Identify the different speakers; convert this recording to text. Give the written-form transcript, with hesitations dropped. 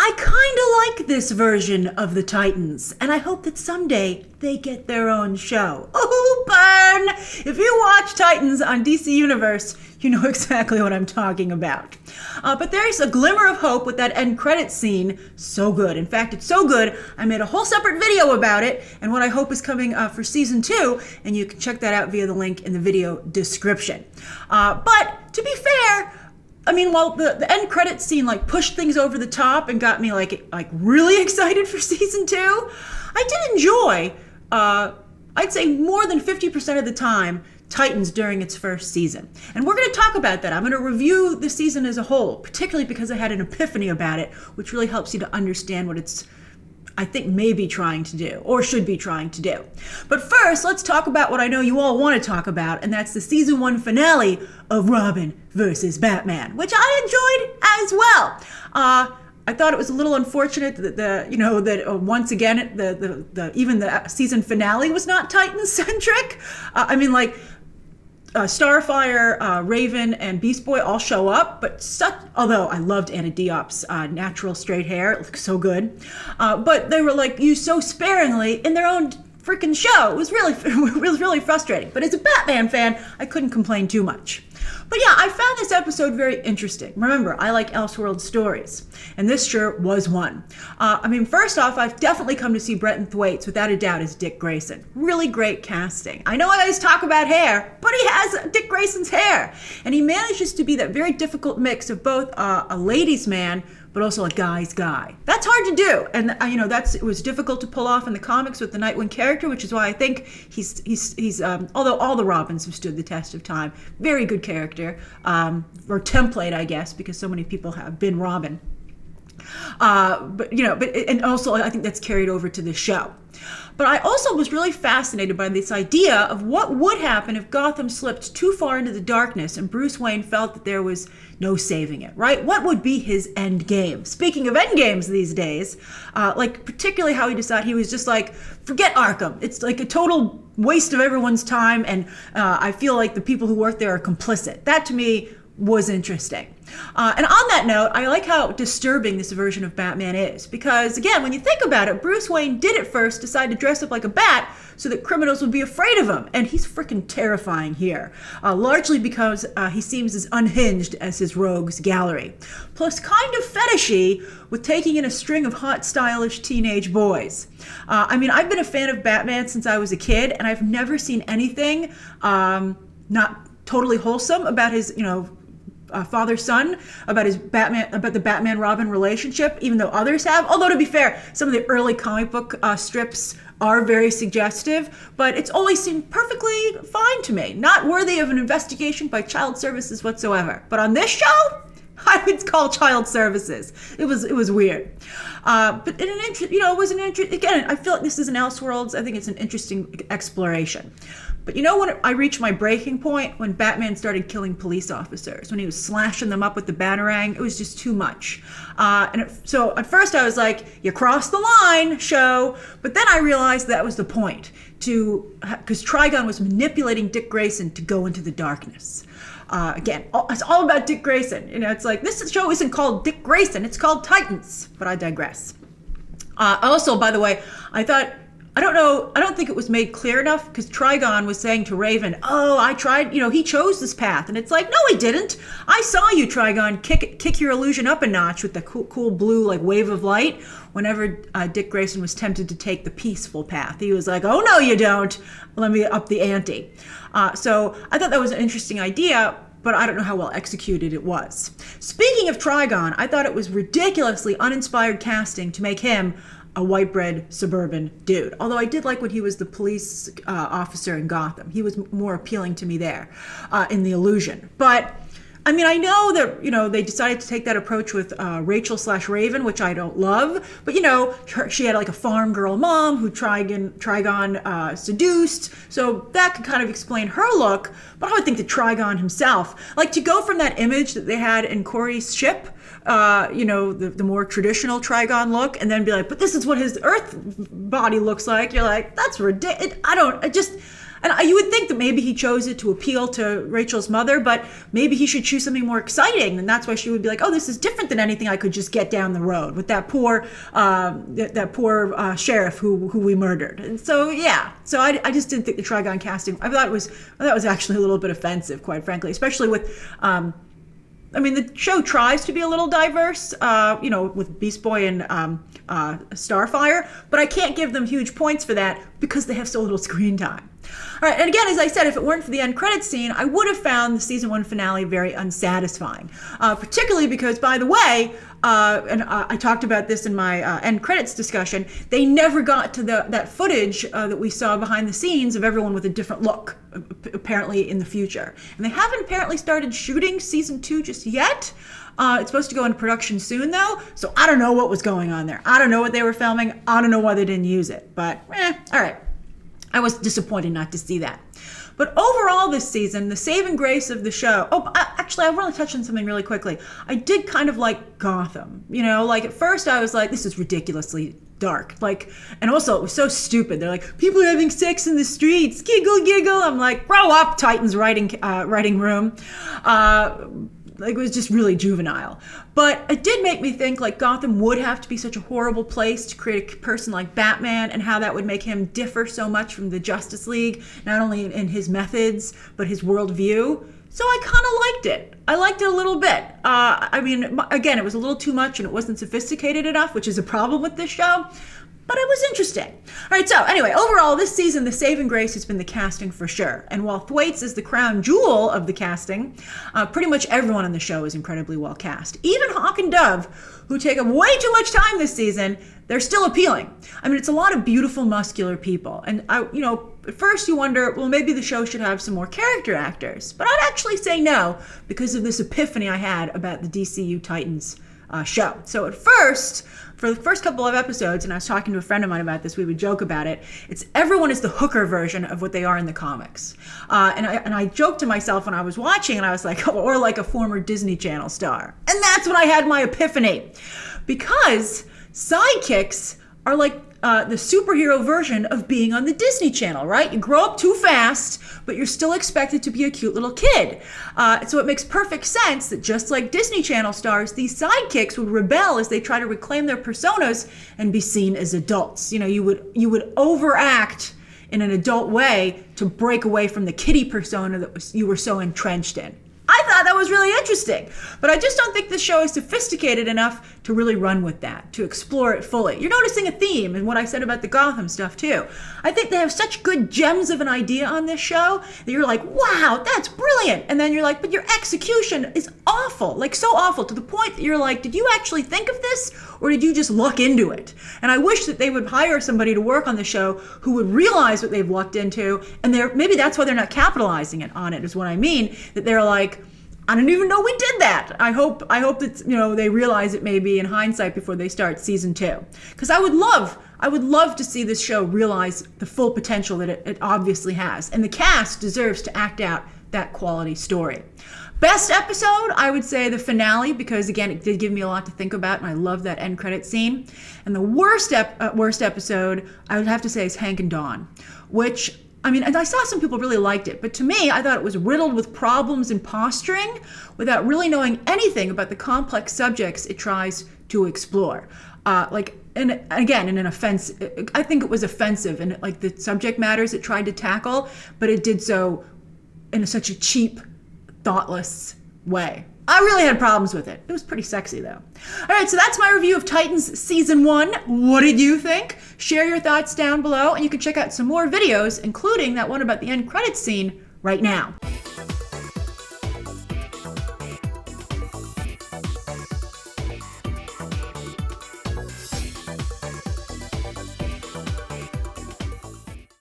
Speaker 1: I kind of like this version of the Titans, and I hope that someday they get their own show. Oh, burn! If you watch Titans on DC Universe, you know exactly what I'm talking about. But there's a glimmer of hope with that end credits scene. So good. In fact, it's so good, I made a whole separate video about it and what I hope is coming for season 2, and you can check that out via the link in the video description. But to be fair, I mean, while the end credits scene like pushed things over the top and got me like really excited for season 2, I did enjoy, I'd say more than 50% of the time, Titans during its first season. And we're going to talk about that. I'm going to review the season as a whole, particularly because I had an epiphany about it, which really helps you to understand what it's, I think, maybe trying to do, or should be trying to do. But first, let's talk about what I know you all want to talk about, and that's the season 1 finale of Robin versus Batman, which I enjoyed as well. I thought it was a little unfortunate that once again even the season finale was not Titan centric. Starfire, Raven, and Beast Boy all show up, but although I loved Anna Diop's natural straight hair, it looks so good, but they were like used so sparingly in their own freaking show. It was really frustrating. But as a Batman fan, I couldn't complain too much. But yeah, I found this episode very interesting. Remember, I like Elseworld stories, and this sure was one. First off, I've definitely come to see Brenton Thwaites, without a doubt, as Dick Grayson. Really great casting. I know I always talk about hair, but he has Dick Grayson's hair, and he manages to be that very difficult mix of both a ladies' man, but also a guy's guy. That's hard to do, and it was difficult to pull off in the comics with the Nightwing character, which is why I think he's although all the Robins have stood the test of time, very good character, or template, I guess, because so many people have been Robin. And also I think that's carried over to the show. But I also was really fascinated by this idea of what would happen if Gotham slipped too far into the darkness and Bruce Wayne felt that there was no saving it, right? What would be his end game? Speaking of end games these days, particularly how he decided he was just like, forget Arkham. It's like a total waste of everyone's time, and I feel like the people who work there are complicit. That to me was interesting. And on that note, I like how disturbing this version of Batman is, because again, when you think about it, Bruce Wayne did at first decide to dress up like a bat so that criminals would be afraid of him, and he's freaking terrifying here, largely because he seems as unhinged as his rogues gallery, plus kind of fetishy with taking in a string of hot, stylish teenage boys. I've been a fan of Batman since I was a kid, and I've never seen anything not totally wholesome about his, father-son, about the Batman-Robin relationship, even though others have. Although, to be fair, some of the early comic book strips are very suggestive, but it's always seemed perfectly fine to me. Not worthy of an investigation by child services whatsoever. But on this show, I would call child services. It was weird. But it was an interest. Again, I feel like this is an Elseworlds. I think it's an interesting exploration. But when I reached my breaking point, when Batman started killing police officers, when he was slashing them up with the Batarang, it was just too much. So at first I was like, you crossed the line, show. But then I realized that was the point, because Trigon was manipulating Dick Grayson to go into the darkness. Again, it's all about Dick Grayson. It's like, this show isn't called Dick Grayson, it's called Titans. But I digress. Also, by the way, I don't think it was made clear enough, because Trigon was saying to Raven, I tried, he chose this path. And it's like, no, he didn't. I saw you, Trigon, kick your illusion up a notch with the cool blue, wave of light whenever Dick Grayson was tempted to take the peaceful path. He was like, oh, no, you don't. Let me up the ante. So I thought that was an interesting idea, but I don't know how well executed it was. Speaking of Trigon, I thought it was ridiculously uninspired casting to make him a white bread suburban dude. Although I did like when he was the police officer in Gotham. He was more appealing to me there in The Illusion. But I know that, they decided to take that approach with Rachel/Raven, which I don't love. But, she had a farm girl mom who Trigon seduced. So that could kind of explain her look. But I would think that Trigon himself, to go from that image that they had in Corey's ship, the more traditional Trigon look, and then be like, but this is what his Earth body looks like. You're like, that's ridiculous. And you would think that maybe he chose it to appeal to Rachel's mother, but maybe he should choose something more exciting. And that's why she would be like, oh, this is different than anything I could just get down the road with that poor sheriff who we murdered. And so, yeah. So I just didn't think the Trigon casting, I thought it was actually a little bit offensive, quite frankly, especially with, the show tries to be a little diverse, with Beast Boy and Starfire, but I can't give them huge points for that because they have so little screen time. All right, and again, as I said, if it weren't for the end credits scene, I would have found the season 1 finale very unsatisfying, particularly because, by the way, I talked about this in my end credits discussion, they never got to that footage that we saw behind the scenes of everyone with a different look, apparently in the future. And they haven't apparently started shooting season 2 just yet. It's supposed to go into production soon, though, so I don't know what was going on there. I don't know what they were filming. I don't know why they didn't use it, but all right. I was disappointed not to see that. But overall this season, the saving grace of the show, I want to touch on something really quickly. I did kind of like Gotham. At first I was like, this is ridiculously dark. And also it was so stupid. They're like, people are having sex in the streets, giggle, giggle. I'm like, grow up, Titans writing room. It was just really juvenile. But it did make me think Gotham would have to be such a horrible place to create a person like Batman, and how that would make him differ so much from the Justice League, not only in his methods, but his worldview. So I kind of liked it. I liked it a little bit. Again, it was a little too much and it wasn't sophisticated enough, which is a problem with this show. But it was interesting. All right, so anyway, overall, this season, the saving grace has been the casting for sure. And while Thwaites is the crown jewel of the casting, pretty much everyone on the show is incredibly well cast. Even Hawk and Dove, who take up way too much time this season, they're still appealing. It's a lot of beautiful, muscular people. And, at first you wonder, well, maybe the show should have some more character actors. But I'd actually say no, because of this epiphany I had about the DCU Titans show. So at first, for the first couple of episodes, and I was talking to a friend of mine about this, we would joke about it, everyone is the hooker version of what they are in the comics. And I joked to myself when I was watching, and I was like, or like a former Disney Channel star. And that's when I had my epiphany. Because sidekicks are like the superhero version of being on the Disney Channel, right? You grow up too fast, but you're still expected to be a cute little kid. So it makes perfect sense that just like Disney Channel stars, these sidekicks would rebel as they try to reclaim their personas and be seen as adults. You would overact in an adult way to break away from the kiddie persona that you were so entrenched in. I thought that was really interesting, but I just don't think this show is sophisticated enough to really run with that, to explore it fully. You're noticing a theme in what I said about the Gotham stuff too. I think they have such good gems of an idea on this show that you're like, wow, that's brilliant. And then you're like, but your execution is awful, so awful, to the point that you're like, did you actually think of this, or did you just luck into it? And I wish that they would hire somebody to work on the show who would realize what they've lucked into, and maybe that's why they're not capitalizing on it, is what I mean, that they're like, I didn't even know we did that. I hope that they realize it maybe in hindsight before they start season 2. Because I would love to see this show realize the full potential that it obviously has. And the cast deserves to act out that quality story. Best episode, I would say the finale, because again, it did give me a lot to think about, and I love that end credit scene. And the worst episode, I would have to say, is Hank and Dawn, which, and I saw some people really liked it, but to me, I thought it was riddled with problems and posturing without really knowing anything about the complex subjects it tries to explore. And again, in an offense, I think it was offensive in the subject matters it tried to tackle, but it did so in such a cheap, thoughtless way. I really had problems with it. It was pretty sexy, though. All right, so that's my review of Titans Season 1. What did you think? Share your thoughts down below, and you can check out some more videos, including that one about the end credits scene, right now.